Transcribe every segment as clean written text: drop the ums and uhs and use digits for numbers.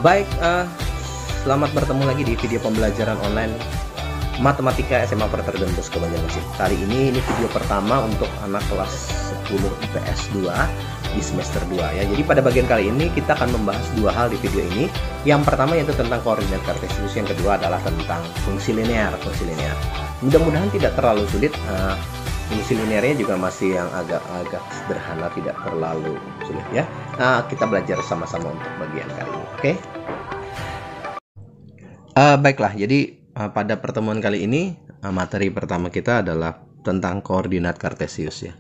Baik, selamat bertemu lagi di video pembelajaran online Matematika SMA Frater Don Bosco Banjarmasin. Kali ini video pertama untuk anak kelas 10 IPS 2 di semester 2 ya. Jadi pada bagian kali ini kita akan membahas dua hal di video ini. Yang pertama yaitu tentang koordinat kartesius, yang kedua adalah tentang fungsi linear. Mudah-mudahan tidak terlalu sulit. Fungsi linearnya juga masih yang agak sederhana, tidak terlalu sulit ya. Kita belajar sama-sama untuk bagian kali ini. Oke? Baiklah, jadi pada pertemuan kali ini materi pertama kita adalah tentang koordinat kartesius ya.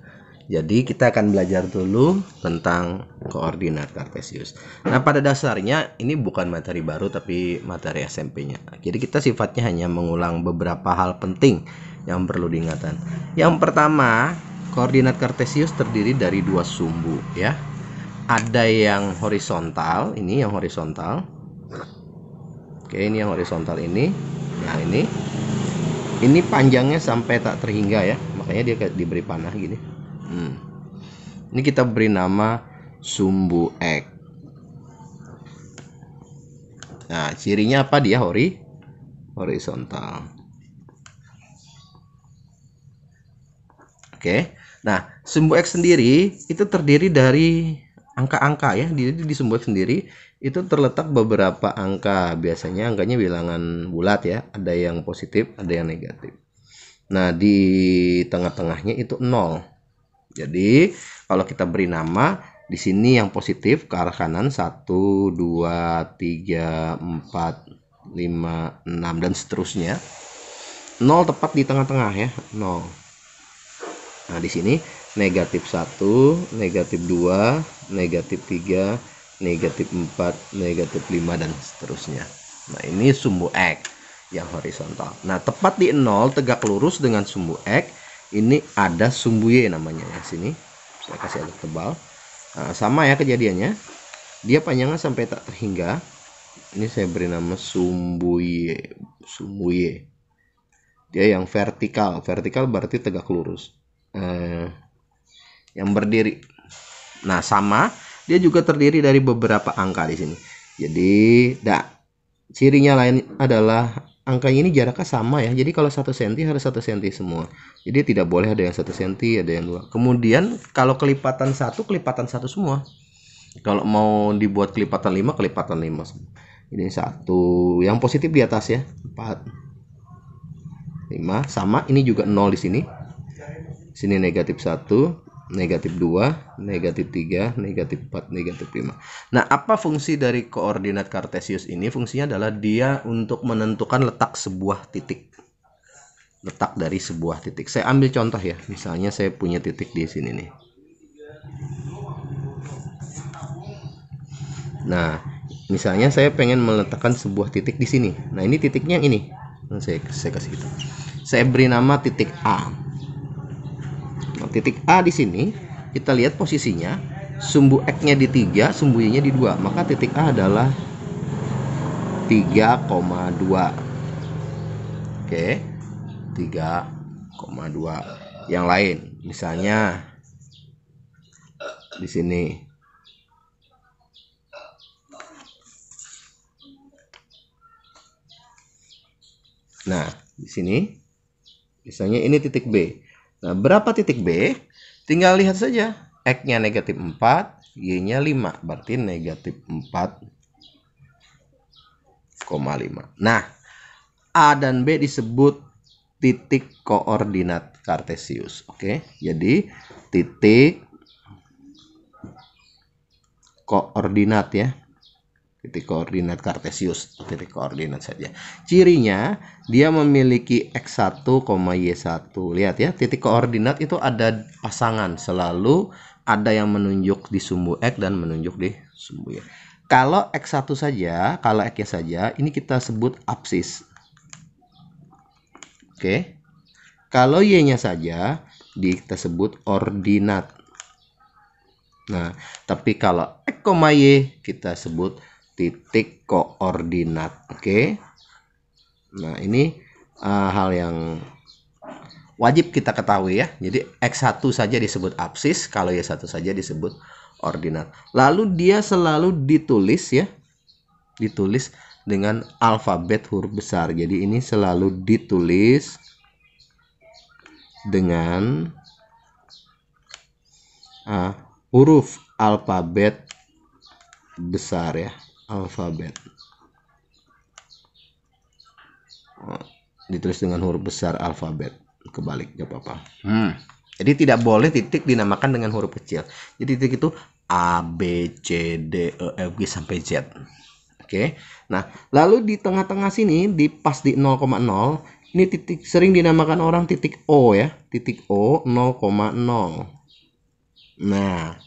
Jadi kita akan belajar dulu tentang koordinat kartesius. Nah, pada dasarnya ini bukan materi baru tapi materi SMP-nya. Jadi kita sifatnya hanya mengulang beberapa hal penting yang perlu diingatkan. Yang pertama, koordinat kartesius terdiri dari dua sumbu ya. Ada yang horizontal, ini yang horizontal. Oke, ini yang horizontal ini. Yang ini panjangnya sampai tak terhingga ya. Makanya dia diberi panah gini. Ini kita beri nama sumbu X. Nah, cirinya apa? Dia horizontal. Oke. Nah, sumbu X sendiri itu terdiri dari angka-angka ya. Di sumbu X sendiri itu terletak beberapa angka. Biasanya angkanya bilangan bulat ya. Ada yang positif, ada yang negatif. Nah, di tengah-tengahnya itu 0. Jadi, kalau kita beri nama di sini yang positif ke arah kanan 1, 2, 3, 4, 5, 6 dan seterusnya. 0 tepat di tengah-tengah ya, 0. Nah, di sini negatif 1, negatif 2, negatif 3, negatif 4, negatif 5 dan seterusnya. Nah, ini sumbu X yang horizontal. Nah, tepat di 0 tegak lurus dengan sumbu X. Ini ada sumbu Y namanya ya. Sini saya kasih agak tebal. Nah, sama ya kejadiannya. Dia panjangnya sampai tak terhingga. Ini saya beri nama sumbu Y. Sumbu Y. Dia yang vertikal. Vertikal berarti tegak lurus. Yang berdiri. Nah, sama. Dia juga terdiri dari beberapa angka di sini. Jadi, cirinya lain adalah angkanya ini jaraknya sama ya. Jadi kalau 1 cm harus 1 cm semua. Jadi tidak boleh ada yang 1 cm, ada yang 2. Kemudian kalau kelipatan 1 semua. Kalau mau dibuat kelipatan 5 semua. Ini 1. Yang positif di atas ya. 4. 5 sama, ini juga 0 di sini. Sini negatif 1, negatif 2, negatif 3, negatif 4, negatif 5. Nah, apa fungsi dari koordinat kartesius ini? Fungsinya adalah dia untuk menentukan letak sebuah titik. Letak dari sebuah titik. Saya ambil contoh ya. Misalnya saya punya titik di sini nih. Nah, misalnya saya pengen meletakkan sebuah titik di sini. Nah, ini titiknya yang ini. Nah, saya kasih gitu. Saya beri nama titik A. Nah, titik A di sini kita lihat posisinya, sumbu X-nya di 3, sumbu Y-nya di 2. Maka titik A adalah 3,2. Oke. 3,2. Yang lain, misalnya di sini. Nah, di sini misalnya ini titik B. Nah, berapa titik B? Tinggal lihat saja. X-nya negatif 4, Y-nya 5. Berarti negatif 4,5. Nah, A dan B disebut titik koordinat kartesius. Oke, jadi titik koordinat ya. Titik koordinat kartesius, titik koordinat saja. Cirinya dia memiliki X1, Y1. Lihat ya, titik koordinat itu ada pasangan, selalu ada yang menunjuk di sumbu X dan menunjuk di sumbu Y. Kalau X1 saja, kalau X-nya saja, ini kita sebut apsis. Oke. Kalau Y-nya saja, kita sebut ordinat. Nah, tapi kalau X, Y kita sebut titik koordinat. Oke. Nah, ini hal yang wajib kita ketahui ya. Jadi X1 saja disebut apsis, kalau Y1 saja disebut ordinat. Lalu dia selalu ditulis ya ditulis dengan alfabet huruf besar. Jadi ini selalu ditulis dengan huruf alfabet besar ya, alfabet. Ditulis dengan huruf besar alfabet, kebalik gak apa-apa. Jadi tidak boleh titik dinamakan dengan huruf kecil. Jadi titik itu A, B, C, D, E, F, G sampai Z. Oke. Nah, lalu di tengah-tengah sini pas di 0,0, ini titik sering dinamakan orang titik O ya, titik O 0,0. Nah,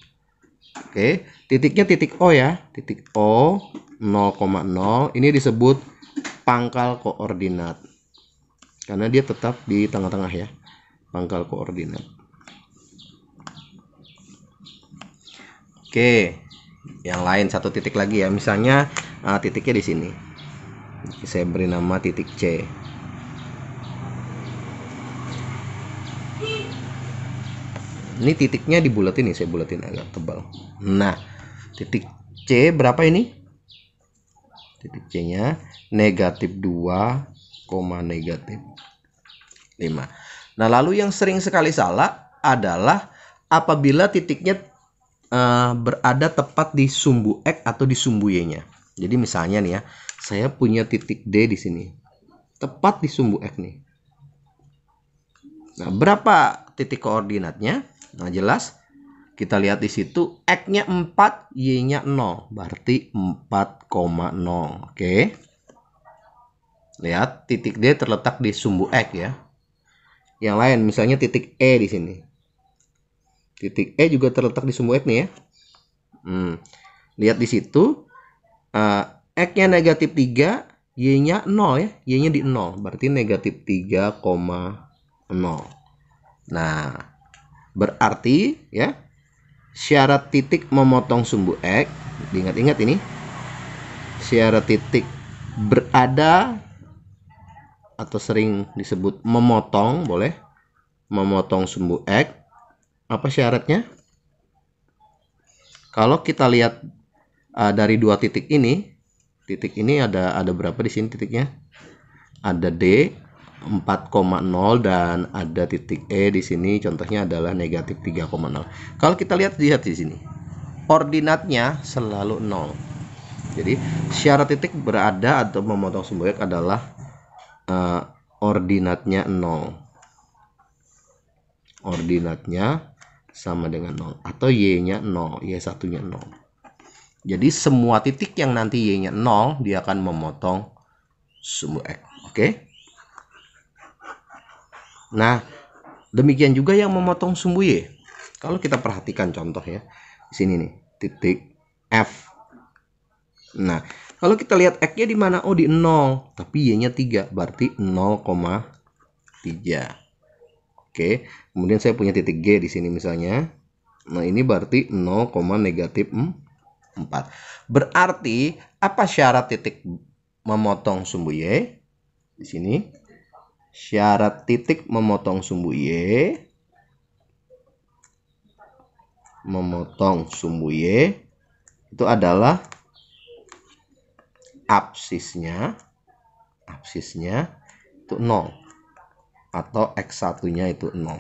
oke, titiknya titik O ya, titik O 0,0. Ini disebut pangkal koordinat karena dia tetap di tengah-tengah ya, pangkal koordinat. Oke, yang lain satu titik lagi ya, misalnya titiknya di sini, saya beri nama titik C. Ini titiknya dibulatin nih, saya bulatin agak tebal. Nah, titik C berapa ini? Titik C-nya negatif 2, negatif 5. Nah, lalu yang sering sekali salah adalah apabila titiknya berada tepat di sumbu X atau di sumbu Y-nya. Jadi misalnya nih ya, saya punya titik D di sini, tepat di sumbu X nih. Nah, berapa titik koordinatnya? Nah, jelas kita lihat di situ X-nya 4, Y-nya 0, berarti 4,0. Oke. Lihat, titik D terletak di sumbu X ya. Yang lain misalnya titik E di sini. Titik E juga terletak di sumbu X nih ya. Lihat di situ X-nya negatif 3, Y-nya 0 ya. Y-nya di 0, berarti negatif 3,0. Nah, berarti ya, syarat titik memotong sumbu X, diingat-ingat ini, syarat titik berada atau sering disebut memotong, boleh memotong sumbu X. Apa syaratnya? Kalau kita lihat dari dua titik ini ada berapa di sini titiknya? Ada D 4,0 dan ada titik E di sini, contohnya adalah negatif 3,0. Kalau kita lihat di sini, ordinatnya selalu 0. Jadi syarat titik berada atau memotong sumbu X adalah ordinatnya 0. Ordinatnya sama dengan 0 atau Y-nya 0, Y1-nya 0. Jadi semua titik yang nanti Y-nya 0 dia akan memotong sumbu X. Oke? Nah, demikian juga yang memotong sumbu Y. Kalau kita perhatikan contoh ya, di sini nih, titik F. Nah, kalau kita lihat X-nya di mana? Oh, di 0, tapi Y-nya 3, berarti 0,3. Oke, kemudian saya punya titik G di sini misalnya. Nah, ini berarti 0, negatif 4. Berarti apa syarat titik memotong sumbu Y? Di sini syarat titik memotong sumbu Y itu adalah absisnya itu 0 atau X1-nya itu 0.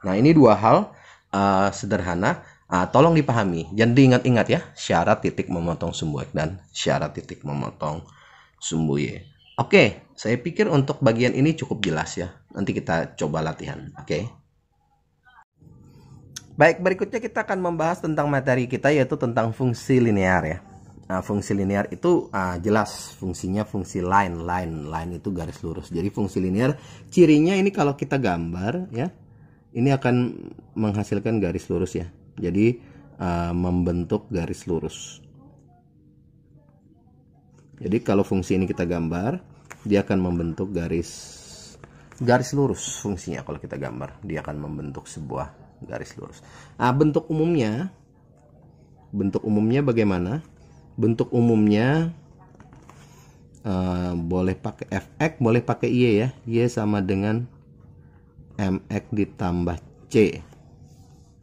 Nah, ini dua hal sederhana, tolong dipahami. Jangan diingat-ingat ya, syarat titik memotong sumbu X dan syarat titik memotong sumbu Y. Oke, saya pikir untuk bagian ini cukup jelas ya. Nanti kita coba latihan. Oke. Baik, berikutnya kita akan membahas tentang materi kita, yaitu tentang fungsi linear ya. Nah, fungsi linear itu jelas fungsinya fungsi line itu garis lurus. Jadi fungsi linear cirinya ini kalau kita gambar ya, ini akan menghasilkan garis lurus ya. Jadi membentuk garis lurus. Jadi kalau fungsi ini kita gambar, dia akan membentuk garis lurus. Fungsinya kalau kita gambar, dia akan membentuk sebuah garis lurus. Nah, bentuk umumnya bagaimana? Bentuk umumnya boleh pakai fx, boleh pakai y ya. Y sama dengan mx ditambah c.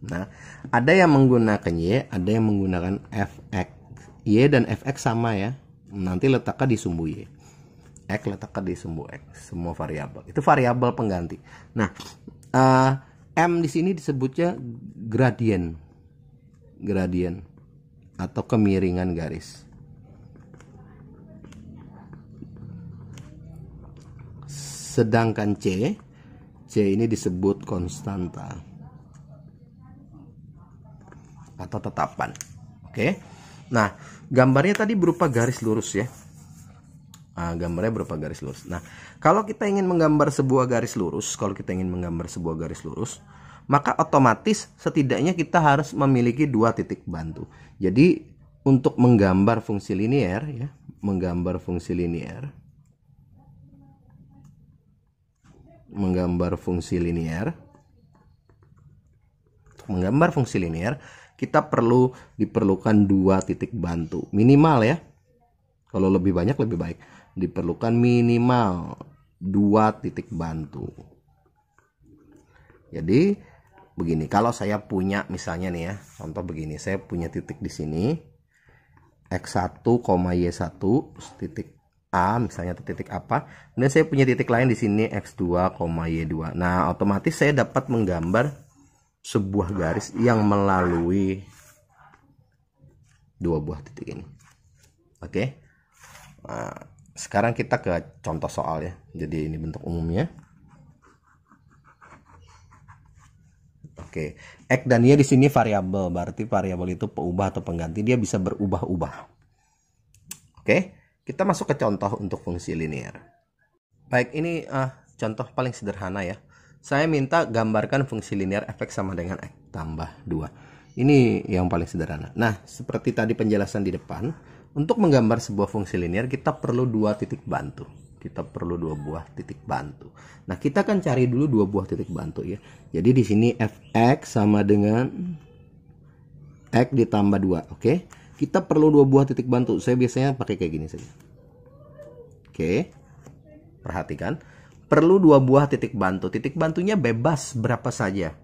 Nah, ada yang menggunakan y, ada yang menggunakan fx. Y dan fx sama ya. Nanti letakkan di sumbu Y. X letakkan di sumbu X. Semua variabel. Itu variabel pengganti. Nah, M di sini disebutnya gradien. Gradien atau kemiringan garis. Sedangkan C ini disebut konstanta atau tetapan. Oke. Nah, gambarnya tadi berupa garis lurus ya. Gambarnya berupa garis lurus. Nah, kalau kita ingin menggambar sebuah garis lurus, maka otomatis setidaknya kita harus memiliki dua titik bantu. Jadi untuk menggambar fungsi linier ya, menggambar fungsi linier, kita diperlukan dua titik bantu minimal ya. Kalau lebih banyak lebih baik. Diperlukan minimal dua titik bantu. Jadi begini, kalau saya punya misalnya nih ya, contoh begini, saya punya titik di sini x1, y1 titik A misalnya, atau titik apa, dan saya punya titik lain di sini x2, y2. Nah, otomatis saya dapat menggambar sebuah garis yang melalui dua buah titik ini. Oke. Nah, sekarang kita ke contoh soal ya. Jadi ini bentuk umumnya. Oke, X dan Y di sini variabel, berarti variabel itu peubah atau pengganti, dia bisa berubah-ubah. Oke, kita masuk ke contoh untuk fungsi linear. Baik, ini contoh paling sederhana ya. Saya minta gambarkan fungsi linear fx sama dengan x tambah 2. Ini yang paling sederhana. Nah, seperti tadi penjelasan di depan, untuk menggambar sebuah fungsi linear kita perlu dua titik bantu. Nah, kita akan cari dulu dua buah titik bantu ya. Jadi di sini fx sama dengan x ditambah 2. Oke. Kita perlu dua buah titik bantu. Saya biasanya pakai kayak gini saja. Oke. Perhatikan, perlu dua buah titik bantu. Titik bantunya bebas berapa saja.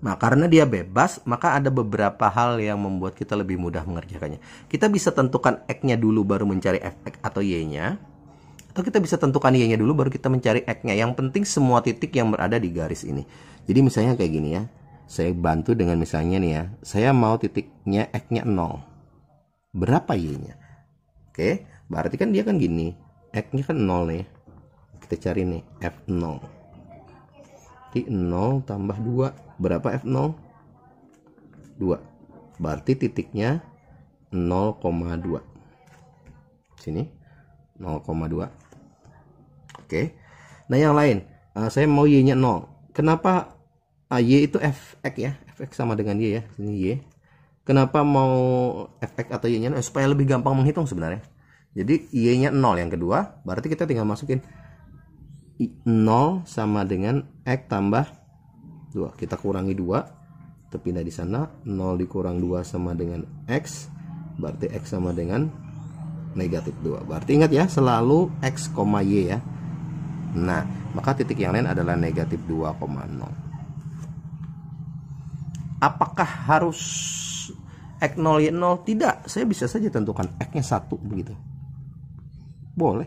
Nah, karena dia bebas, maka ada beberapa hal yang membuat kita lebih mudah mengerjakannya. Kita bisa tentukan x-nya dulu baru mencari fx atau y-nya. Atau kita bisa tentukan y-nya dulu baru kita mencari x-nya. Yang penting semua titik yang berada di garis ini. Jadi misalnya kayak gini ya. Saya bantu dengan misalnya nih ya. Saya mau titiknya x-nya 0. Berapa y-nya? Oke, berarti kan dia kan gini. X-nya kan 0 nih. Kita cari nih f0. Jadi 0 tambah 2. Berapa f0? 2. Berarti titiknya 0,2. Sini 0,2. Oke. Nah, yang lain, saya mau y-nya 0. Kenapa y itu fx ya? Fx sama dengan y ya. Sini y. Kenapa mau fx atau y-nya 0? Supaya lebih gampang menghitung sebenarnya. Jadi y-nya 0 yang kedua, berarti kita tinggal masukin 0 sama dengan x tambah 2. Kita kurangi 2. Kita pindah di sana. 0 dikurang 2 sama dengan x. Berarti x sama dengan negatif 2. Berarti ingat ya, selalu x, y ya. Nah, maka titik yang lain adalah negatif 2,0. Apakah harus x0 y0? Tidak, saya bisa saja tentukan x-nya 1 begitu. Boleh.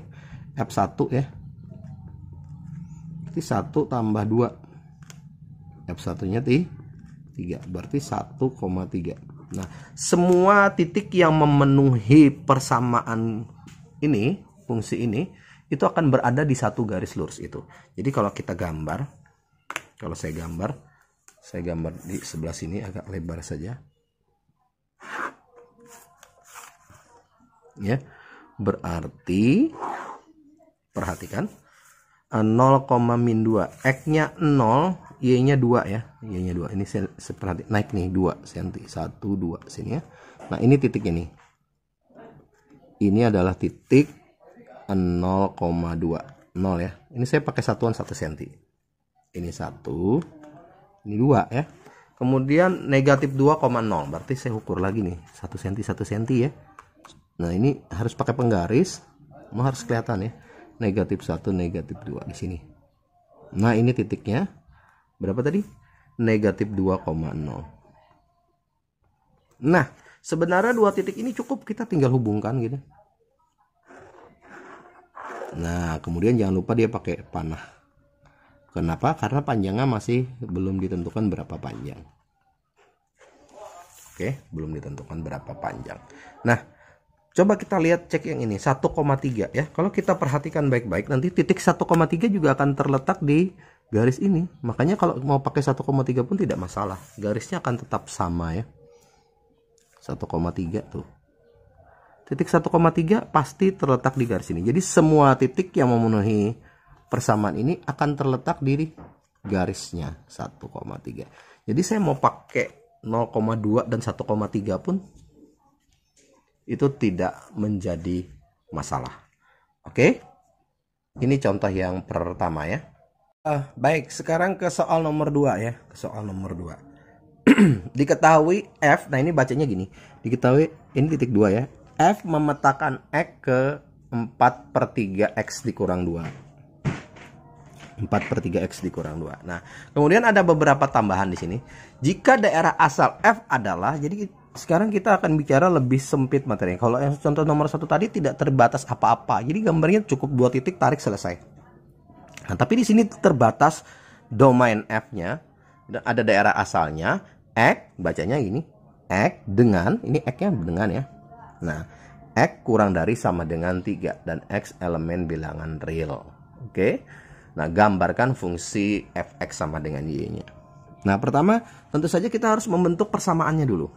F1 ya. Berarti 1 tambah 2. F1-nya 3. Berarti 1,3. Nah, semua titik yang memenuhi persamaan ini, fungsi ini, itu akan berada di satu garis lurus itu. Jadi kalau kita gambar, kalau saya gambar di sebelah sini agak lebar saja. Ya. Berarti perhatikan 0, min 2. X-nya 0, Y-nya 2 ya. Y-nya 2. Ini seperti naik nih 2 cm. 1 2 sini ya. Nah, ini titik ini. Ini adalah titik 0,2. 0 ya. Ini saya pakai satuan 1 cm. Ini 1. Ini 2 ya. Kemudian negatif 2,0. Berarti saya ukur lagi nih 1 cm 1 cm ya. Nah, ini harus pakai penggaris. Mau harus kelihatan ya. Negatif 1 negatif 2 di sini. Nah, ini titiknya berapa tadi? Negatif 2,0. Nah, Sebenarnya dua titik ini cukup, kita tinggal hubungkan gitu. Nah, kemudian jangan lupa dia pakai panah. Kenapa? Karena panjangnya masih belum ditentukan berapa panjang. Oke, belum ditentukan berapa panjang. Nah, coba kita lihat cek yang ini 1,3 ya. Kalau kita perhatikan baik-baik, nanti titik 1,3 juga akan terletak di garis ini. Makanya kalau mau pakai 1,3 pun tidak masalah. Garisnya akan tetap sama ya. 1,3 tuh. Titik 1,3 pasti terletak di garis ini. Jadi semua titik yang memenuhi persamaan ini akan terletak di garisnya 1,3. Jadi saya mau pakai 0,2 dan 1,3 pun itu tidak menjadi masalah. Oke. Ini contoh yang pertama ya. Baik, sekarang ke soal nomor 2 ya. Ke soal nomor 2. Diketahui F, nah ini bacanya gini. Diketahui ini titik 2 ya. F memetakan X ke 4/3 X dikurang 2. 4/3 X dikurang 2. Nah, kemudian ada beberapa tambahan di sini. Jika daerah asal F adalah, jadi sekarang kita akan bicara lebih sempit materinya. Kalau yang contoh nomor 1 tadi tidak terbatas apa-apa. Jadi gambarnya cukup 2 titik, tarik, selesai. Nah, tapi di sini terbatas domain F-nya. Ada daerah asalnya X, bacanya gini. X dengan, ini X-nya dengan ya. Nah, X kurang dari sama dengan 3 dan X elemen bilangan real. Oke. Nah, gambarkan fungsi fx sama dengan y-nya. Nah, pertama tentu saja kita harus membentuk persamaannya dulu.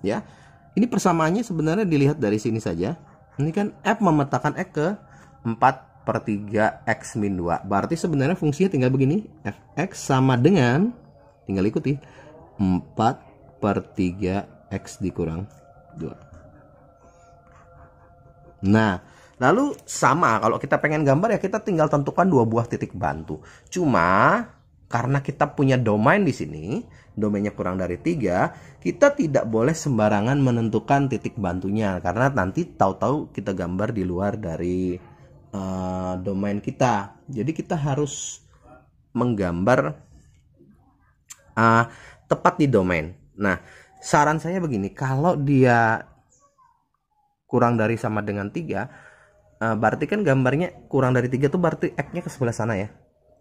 Ya. Ini persamaannya sebenarnya dilihat dari sini saja. Ini kan f memetakan x ke 4/3 x min 2. Berarti sebenarnya fungsinya tinggal begini. Fx sama dengan, tinggal ikuti, 4/3 x dikurang 2. Nah, lalu sama kalau kita pengen gambar ya kita tinggal tentukan 2 buah titik bantu. Cuma karena kita punya domain di sini, domainnya kurang dari 3, kita tidak boleh sembarangan menentukan titik bantunya karena nanti tahu-tahu kita gambar di luar dari domain kita. Jadi kita harus menggambar tepat di domain. Nah, saran saya begini, kalau dia kurang dari sama dengan 3, berarti kan gambarnya kurang dari 3 tuh berarti X-nya ke sebelah sana ya.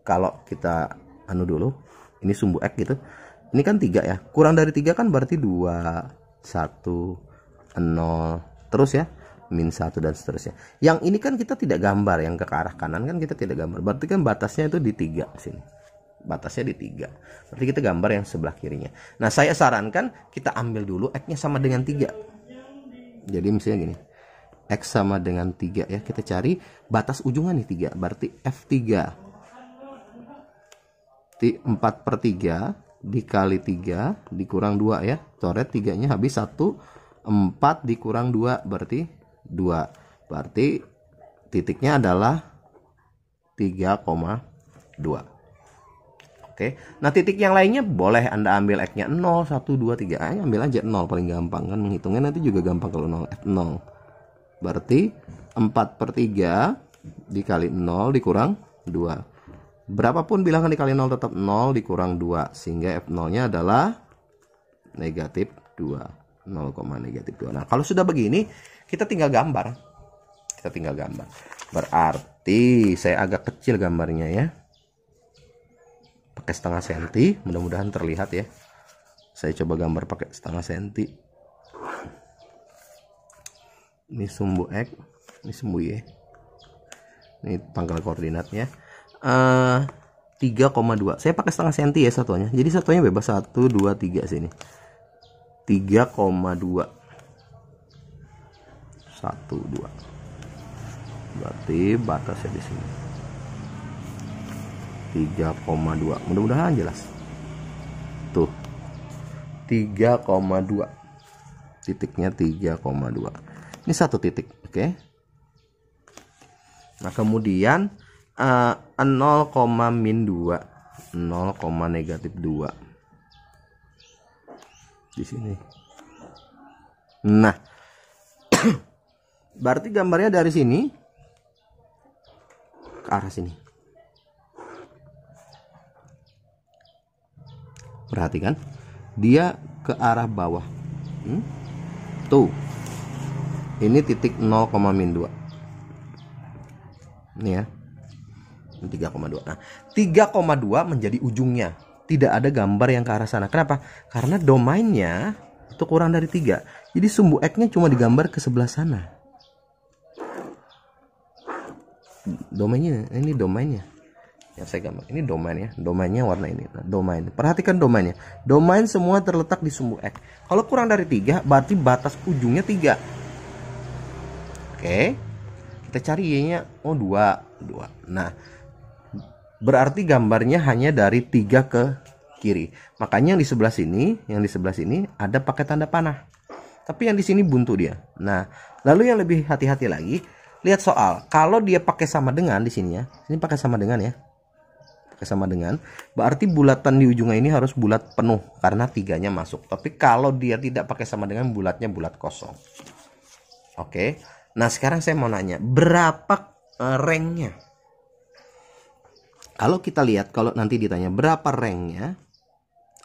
Kalau kita anu dulu, ini sumbu X gitu. Ini kan 3 ya. Kurang dari 3 kan berarti 2, 1, 0, terus ya. Min 1 dan seterusnya. Yang ini kan kita tidak gambar, yang ke arah kanan kan kita tidak gambar. Berarti kan batasnya itu di 3 sini. Batasnya di 3. Berarti kita gambar yang sebelah kirinya. Nah, saya sarankan kita ambil dulu X-nya sama dengan 3. Jadi misalnya gini, X sama dengan 3 ya. Kita cari batas ujungnya nih 3. Berarti F3 4/3 dikali 3 dikurang 2 ya. Coret 3 nya habis 1. 4 dikurang 2 berarti 2. Berarti titiknya adalah 3,2. Oke. Nah, titik yang lainnya boleh Anda ambil X-nya 0, 1, 2, 3. Ambil aja 0 paling gampang kan, menghitungnya nanti juga gampang kalau 0. F0. Berarti 4/3 dikali 0 dikurang 2. Berapapun bilangan dikali 0 tetap 0 dikurang 2. Sehingga F0-nya adalah negatif 2. 0, negatif 2. Nah, kalau sudah begini, kita tinggal gambar. Kita tinggal gambar. Berarti saya agak kecil gambarnya ya. Pakai setengah senti, mudah-mudahan terlihat ya. Saya coba gambar pakai setengah senti. Ini sumbu X, ini sumbu Y. Ini tanggal koordinatnya 3,2. Saya pakai setengah senti ya satuannya. Jadi satuannya bebas 1, 2, 3 sini. 3,2. 1, 2. Berarti batasnya di sini. 3,2. Mudah-mudahan jelas. Tuh. 3,2. Titiknya 3,2. Ini satu titik, oke. Nah, kemudian 0, min 2. 0, negatif 2. Di sini. Nah. Berarti gambarnya dari sini ke arah sini. Perhatikan, dia ke arah bawah. Ini titik 0, min 2. Ini ya. 3,2. Nah, 3,2 menjadi ujungnya. Tidak ada gambar yang ke arah sana. Kenapa? Karena domainnya itu kurang dari 3. Jadi sumbu X-nya cuma digambar ke sebelah sana. Domainnya, ini domainnya. Yang saya gambar. Ini domain ya. Domainnya warna ini. Nah, domain. Perhatikan domainnya. Domain semua terletak di sumbu X. Kalau kurang dari 3, berarti batas ujungnya 3. Oke. Kita cari Y-nya. Oh, 2. Nah, berarti gambarnya hanya dari 3 ke kiri. Makanya yang di sebelah sini ada pakai tanda panah. Tapi yang di sini buntu dia. Nah, lalu yang lebih hati-hati lagi, lihat soal. Kalau dia pakai sama dengan di sini ya. Ini pakai sama dengan ya. Pakai sama dengan, berarti bulatan di ujungnya ini harus bulat penuh karena 3-nya masuk. Tapi kalau dia tidak pakai sama dengan, bulatnya bulat kosong. Oke. Nah, sekarang saya mau nanya, berapa ranknya? Kalau kita lihat, kalau nanti ditanya berapa ranknya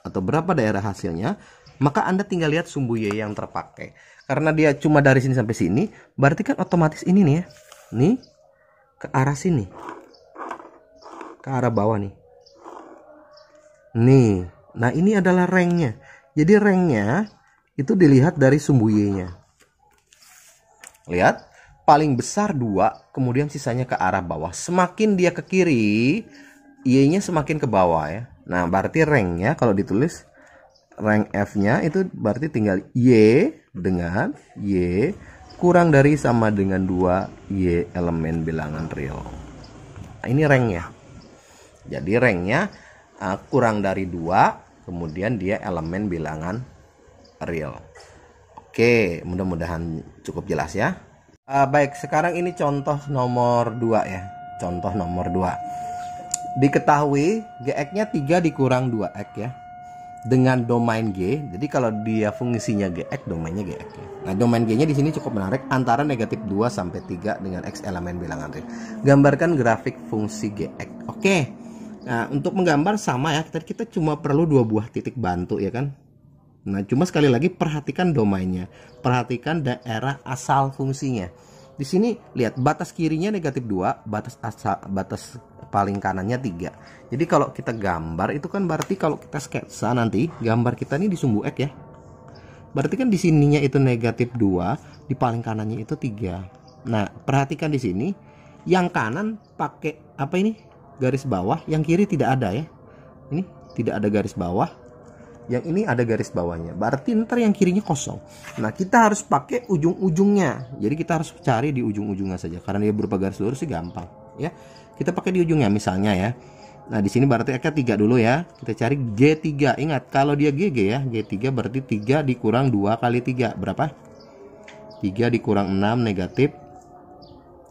atau berapa daerah hasilnya, maka Anda tinggal lihat sumbu Y yang terpakai. Karena dia cuma dari sini sampai sini, berarti kan otomatis ini nih ya. Nih ke arah sini. Ke arah bawah nih. Nih. Nah, ini adalah ranknya. Jadi ranknya itu dilihat dari sumbu Y-nya. Lihat, paling besar 2, kemudian sisanya ke arah bawah. Semakin dia ke kiri, Y-nya semakin ke bawah ya. Nah, berarti ranknya kalau ditulis rank F-nya itu berarti tinggal Y dengan Y kurang dari sama dengan 2 Y elemen bilangan real. Nah, ini ranknya. Jadi ranknya kurang dari 2, kemudian dia elemen bilangan real. Oke, mudah-mudahan cukup jelas ya. Baik, sekarang ini contoh nomor 2 ya. Contoh nomor 2. Diketahui Gx-nya 3 dikurang 2x ya. Dengan domain G. Jadi kalau dia fungsinya Gx, domainnya Gx ya. Nah, domain G-nya di sini cukup menarik, antara negatif 2 sampai 3 dengan x elemen bilangan real. Gambarkan grafik fungsi Gx. Oke. Nah, untuk menggambar sama ya. Kita cuma perlu 2 buah titik bantu ya kan. Nah, cuma sekali lagi perhatikan domainnya. Perhatikan daerah asal fungsinya. Di sini lihat batas kirinya negatif 2, batas paling kanannya 3. Jadi kalau kita gambar itu kan berarti kalau kita sketsa nanti gambar kita ini di sumbu X ya. Berarti kan di sininya itu negatif 2, di paling kanannya itu 3. Nah, perhatikan di sini yang kanan pakai apa ini? Garis bawah, yang kiri tidak ada ya. Ini tidak ada garis bawah. Yang ini ada garis bawahnya. Berarti ntar yang kirinya kosong. Nah, kita harus pakai ujung-ujungnya. Jadi kita harus cari di ujung-ujungnya saja. Karena dia berupa garis lurus sih gampang ya. Kita pakai di ujungnya misalnya ya. Nah, di sini berarti X-nya 3 dulu ya. Kita cari G3. Ingat, kalau dia GG ya, G3 berarti 3 dikurang 2 kali 3. Berapa? 3 dikurang 6 negatif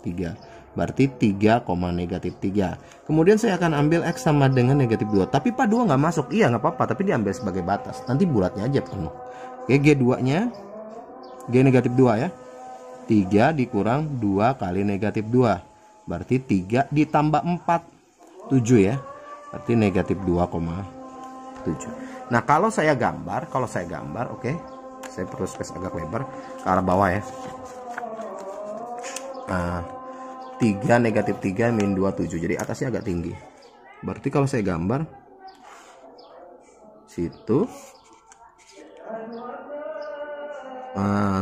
3. Berarti 3, negatif 3. Kemudian saya akan ambil X sama dengan negatif 2. Tapi Pak 2 nggak masuk. Iya nggak apa-apa, tapi diambil sebagai batas. Nanti bulatnya aja penuh. Oke, G2 nya G negatif 2 ya. 3 dikurang 2 kali negatif 2. Berarti 3 ditambah 4, 7 ya. Berarti negatif 2,7. Nah, kalau saya gambar, oke. Saya perlu space agak lebar ke arah bawah ya. Nah, 3 negatif 3 min 2 7. Jadi atasnya agak tinggi. Berarti kalau saya gambar situ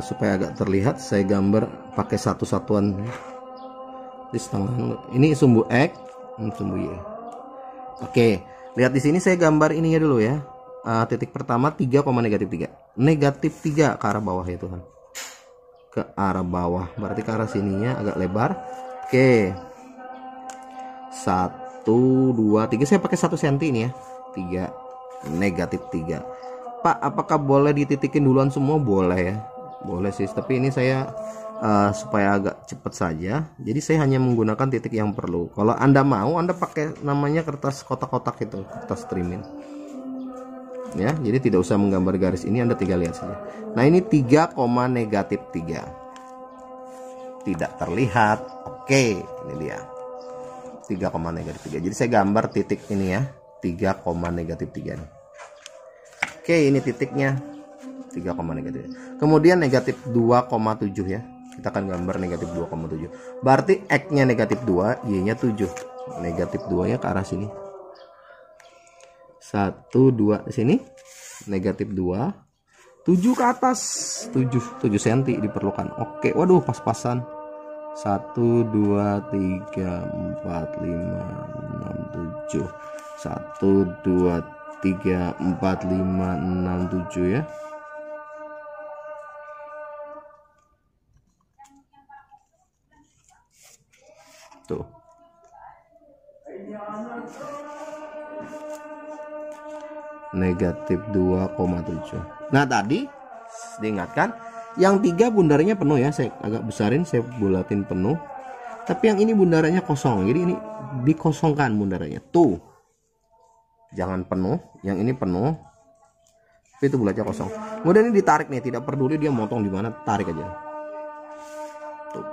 supaya agak terlihat, saya gambar pakai satu satuan di setengah. Ini sumbu X, sumbu Y. Oke, lihat di sini saya gambar ininya dulu ya. Titik pertama 3, negatif 3. Negatif 3 ke arah bawah ya Tuhan. Ke arah bawah. Berarti ke arah sininya agak lebar. Oke, 1, 2, 3. Saya pakai 1 cm ini ya. 3, negatif 3. Pak, apakah boleh dititikin duluan semua? Boleh ya, boleh sih. Tapi ini saya supaya agak cepat saja, jadi saya hanya menggunakan titik yang perlu. Kalau Anda mau, Anda pakai namanya kertas kotak-kotak itu, kertas trimin ya. Jadi tidak usah menggambar garis ini, Anda tinggal lihat saja. Nah, ini 3, negatif 3. Tidak terlihat. Oke, ini dia 3, negatif 3. Jadi saya gambar titik ini ya, 3, negatif 3 nih. Oke, ini titiknya. 3, negatif. Kemudian negatif 2,7 ya. Kita akan gambar negatif 2,7. Berarti X-nya negatif 2, Y-nya 7. Negatif 2-nya ke arah sini. 1, 2 di sini. Negatif 2. 7 ke atas. 7 cm diperlukan. Oke, waduh pas-pasan. 1, 2, 3, 4, 5, 6, 7. 1, 2, 3, 4, 5, 6, 7 ya. Tuh. Negatif 2,7. Nah tadi diingatkan yang 3 bundarannya penuh ya, saya agak besarin, saya bulatin penuh. Tapi yang ini bundarannya kosong, jadi ini dikosongkan bundarannya. Tuh, jangan penuh, yang ini penuh, tapi itu bulatnya kosong. Kemudian ini ditarik nih, tidak peduli dia motong di mana, tarik aja. Tuh.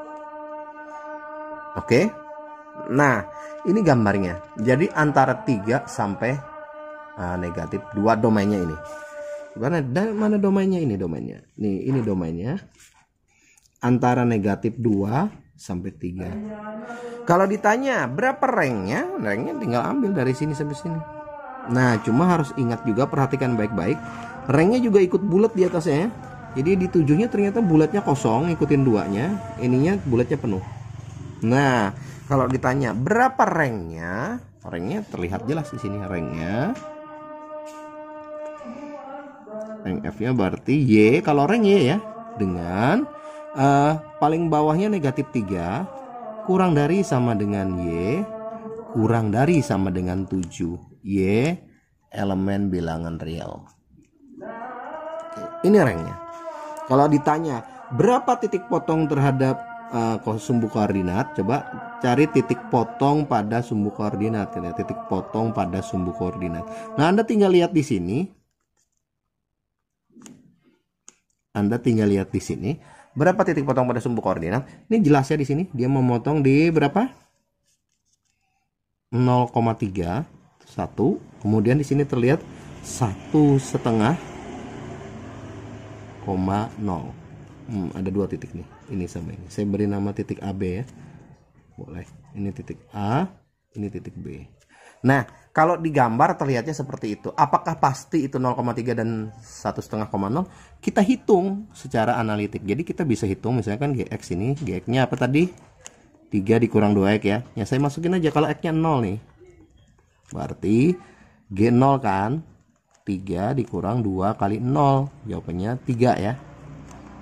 Oke. Nah, ini gambarnya. Jadi antara 3 sampai negatif 2 domainnya ini. Mana domainnya ini domainnya? Nih, ini domainnya. Antara negatif 2 sampai 3. Kalau ditanya berapa ranknya? Ranknya tinggal ambil dari sini sampai sini. Nah, cuma harus ingat juga, perhatikan baik-baik. Ranknya juga ikut bulat di atasnya. Jadi di 7-nya ternyata bulatnya kosong, ikutin 2-nya. Ininya bulatnya penuh. Nah, kalau ditanya berapa ranknya? Ranknya terlihat jelas di sini ranknya. Rank F-nya berarti Y, kalau rank Y ya, dengan paling bawahnya negatif 3, kurang dari sama dengan Y, kurang dari sama dengan 7. Y elemen bilangan real. Oke, ini ranknya. Kalau ditanya berapa titik potong terhadap sumbu koordinat, coba cari titik potong pada sumbu koordinat ya, titik potong pada sumbu koordinat. Nah, Anda tinggal lihat di sini. Berapa titik potong pada sumbu koordinat? Ini jelasnya di sini. Dia memotong di berapa? 0,3 1. Kemudian di sini terlihat 1,5 0. Ada 2 titik nih. Ini sama ini. Saya beri nama titik AB ya. Boleh. Ini titik A, ini titik B. Nah, kalau digambar terlihatnya seperti itu. Apakah pasti itu 0,3 dan 1,5,0? Kita hitung secara analitik. Jadi kita bisa hitung misalkan GX ini, GX-nya apa tadi? 3 dikurang 2X ya. Ya saya masukin aja kalau X-nya 0 nih. Berarti G0 kan? 3 dikurang 2 kali 0. Jawabannya 3 ya.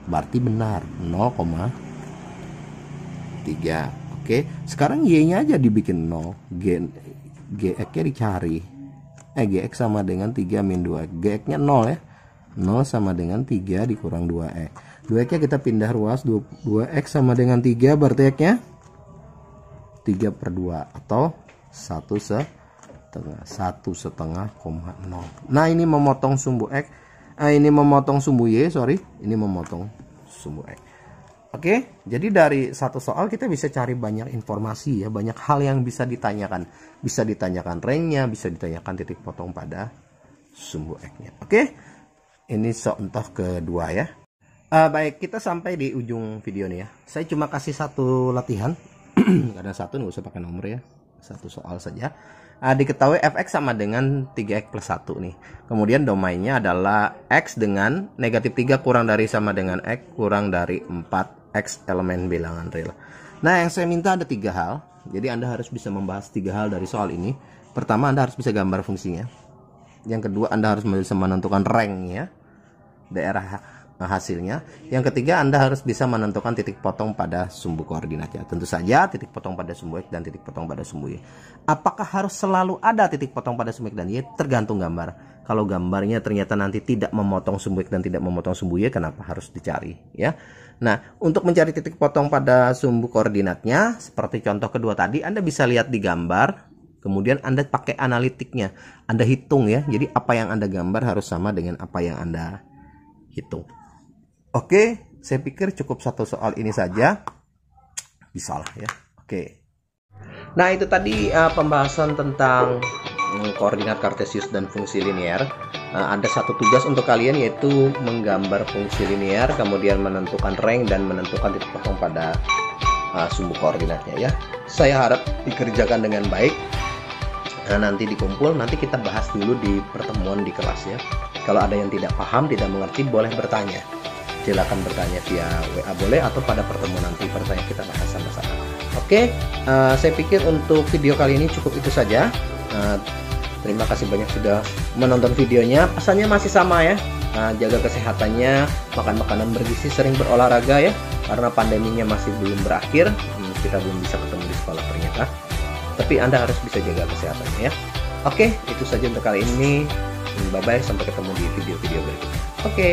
Berarti benar 0,3. Oke, sekarang Y-nya aja dibikin 0. GX-nya dicari. GX sama dengan 3 min 2. GX-nya 0 ya. 0 sama dengan 3 dikurang 2X. 2X-nya kita pindah ruas. 2X sama dengan 3, berarti X-nya 3/2 atau 1,5. 1,5,0. Nah, ini memotong sumbu X. Ini memotong sumbu Y, sorry. Ini memotong sumbu X. Oke, jadi dari satu soal kita bisa cari banyak informasi ya, banyak hal yang bisa ditanyakan. Bisa ditanyakan ranknya, bisa ditanyakan titik potong pada sumbu X-nya. Oke, ini contoh kedua ya. Baik, kita sampai di ujung video nih ya. Saya cuma kasih satu latihan, karena satu nggak usah pakai nomor ya, satu soal saja. Diketahui fx sama dengan 3x plus 1 nih. Kemudian domainnya adalah x dengan negatif 3 kurang dari sama dengan x kurang dari 4x elemen bilangan real. Nah, yang saya minta ada 3 hal. Jadi Anda harus bisa membahas 3 hal dari soal ini. Pertama, Anda harus bisa gambar fungsinya. Yang kedua, Anda harus bisa menentukan ranknya, daerah hasilnya. Yang ketiga, Anda harus bisa menentukan titik potong pada sumbu koordinatnya. Tentu saja titik potong pada sumbu X dan titik potong pada sumbu Y. Apakah harus selalu ada titik potong pada sumbu X dan Y? Tergantung gambar. Kalau gambarnya ternyata nanti tidak memotong sumbu X dan tidak memotong sumbu Y, kenapa harus dicari ya? Nah, untuk mencari titik potong pada sumbu koordinatnya, seperti contoh kedua tadi, Anda bisa lihat di gambar. Kemudian Anda pakai analitiknya. Anda hitung ya. Jadi apa yang Anda gambar harus sama dengan apa yang Anda hitung. Oke, saya pikir cukup satu soal ini saja. Bisa lah ya. Oke. Nah, itu tadi pembahasan tentang koordinat kartesius dan fungsi linear. ada satu tugas untuk kalian, yaitu menggambar fungsi linear, kemudian menentukan rank dan menentukan titik potong pada sumbu koordinatnya ya. Saya harap dikerjakan dengan baik. Nanti dikumpul, nanti kita bahas dulu di pertemuan di kelas ya. Kalau ada yang tidak paham, tidak mengerti, boleh bertanya. Silakan bertanya via WA boleh, atau pada pertemuan nanti bertanya, kita bahas sama-sama. Oke, saya pikir untuk video kali ini cukup itu saja. Terima kasih banyak sudah menonton videonya. Pesannya masih sama ya. Jaga kesehatannya, makan makanan bergizi, sering berolahraga ya. Karena pandeminya masih belum berakhir, kita belum bisa ketemu di sekolah ternyata. Tapi Anda harus bisa jaga kesehatannya ya. Oke, itu saja untuk kali ini. Bye-bye, sampai ketemu di video-video berikutnya. Oke.